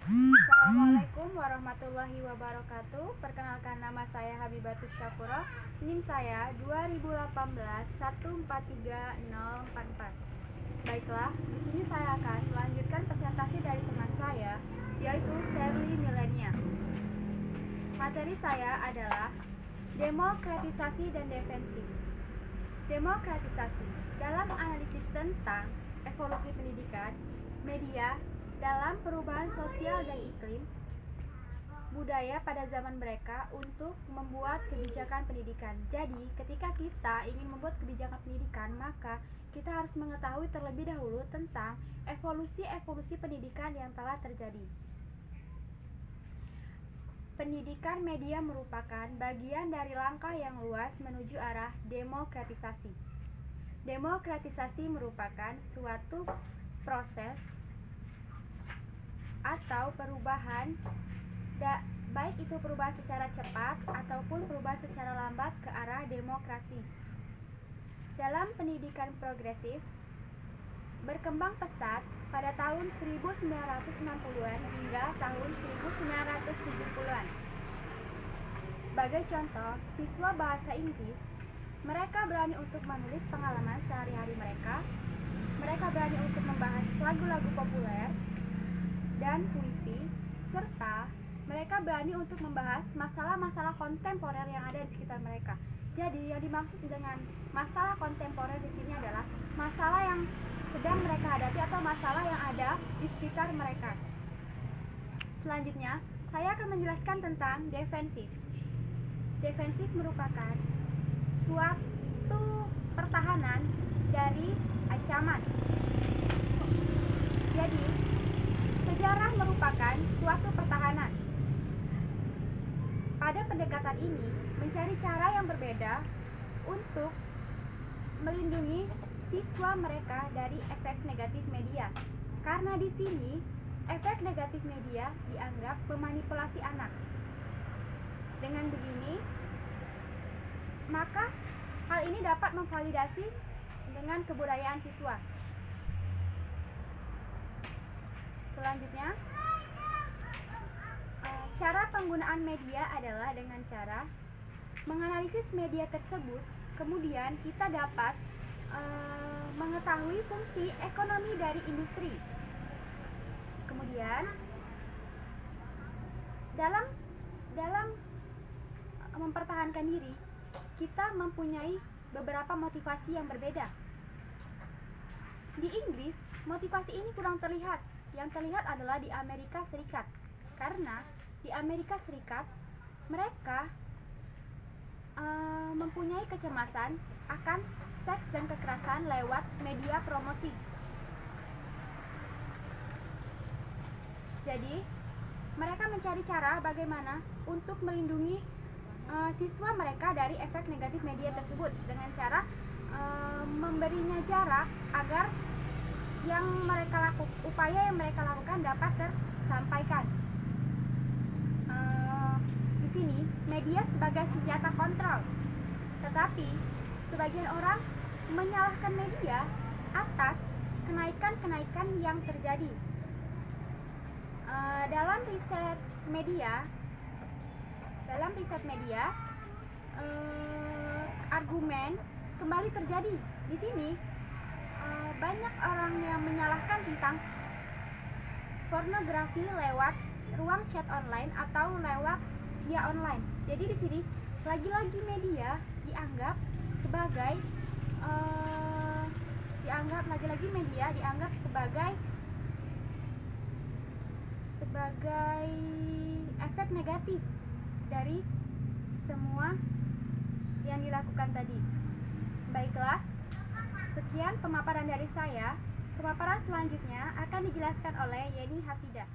Assalamualaikum warahmatullahi wabarakatuh. Perkenalkan, nama saya Habibatus Syafura. NIM saya 2018 143 044. Baiklah, di sini saya akan melanjutkan presentasi dari teman saya, yaitu Sherly Milenia. Materi saya adalah demokratisasi dan defensi. Demokratisasi dalam analisis tentang evolusi pendidikan, media dalam perubahan sosial dan iklim, budaya pada zaman mereka untuk membuat kebijakan pendidikan. Jadi, ketika kita ingin membuat kebijakan pendidikan, maka kita harus mengetahui terlebih dahulu tentang evolusi pendidikan yang telah terjadi. Pendidikan media merupakan bagian dari langkah yang luas menuju arah demokratisasi. Demokratisasi merupakan suatu proses atau perubahan, baik itu perubahan secara cepat ataupun perubahan secara lambat ke arah demokrasi. Dalam pendidikan progresif berkembang pesat pada tahun 1960-an hingga tahun 1970-an. Sebagai contoh, siswa bahasa Inggris, mereka berani untuk menulis pengalaman sehari-hari mereka berani untuk membahas lagu-lagu populer dan puisi, serta mereka berani untuk membahas masalah-masalah kontemporer yang ada di sekitar mereka. Jadi, yang dimaksud dengan masalah kontemporer di sini adalah masalah yang sedang mereka hadapi atau masalah yang ada di sekitar mereka. Selanjutnya, saya akan menjelaskan tentang defensif. Defensif merupakan suatu pertahanan dari ancaman. Jadi, sejarah merupakan suatu pertahanan. Pada pendekatan ini, mencari cara yang berbeda untuk melindungi siswa mereka dari efek negatif media. Karena di sini, efek negatif media dianggap memanipulasi anak. Dengan begini, maka hal ini dapat memvalidasi dengan kebudayaan siswa. Selanjutnya, cara penggunaan media adalah dengan cara menganalisis media tersebut, kemudian kita dapat mengetahui fungsi ekonomi dari industri. Kemudian, dalam mempertahankan diri, kita mempunyai beberapa motivasi yang berbeda. Di Inggris, motivasi ini kurang terlihat. Yang terlihat adalah di Amerika Serikat. Karena di Amerika Serikat, mereka mempunyai kecemasan akan seks dan kekerasan lewat media promosi. Jadi, mereka mencari cara bagaimana untuk melindungi siswa mereka dari efek negatif media tersebut dengan cara memberinya jarak agar upaya yang mereka lakukan dapat tersampaikan. Di sini media sebagai senjata kontrol, tetapi sebagian orang menyalahkan media atas kenaikan yang terjadi. Dalam riset media, argumen kembali terjadi. Di sini banyak orang yang menyalahkan tentang pornografi lewat ruang chat online atau lewat via online. Jadi di sini lagi-lagi media dianggap sebagai efek negatif dari semua yang dilakukan tadi. Baiklah, sekian pemaparan dari saya. Pemaparan selanjutnya akan dijelaskan oleh Yeni Hafidah.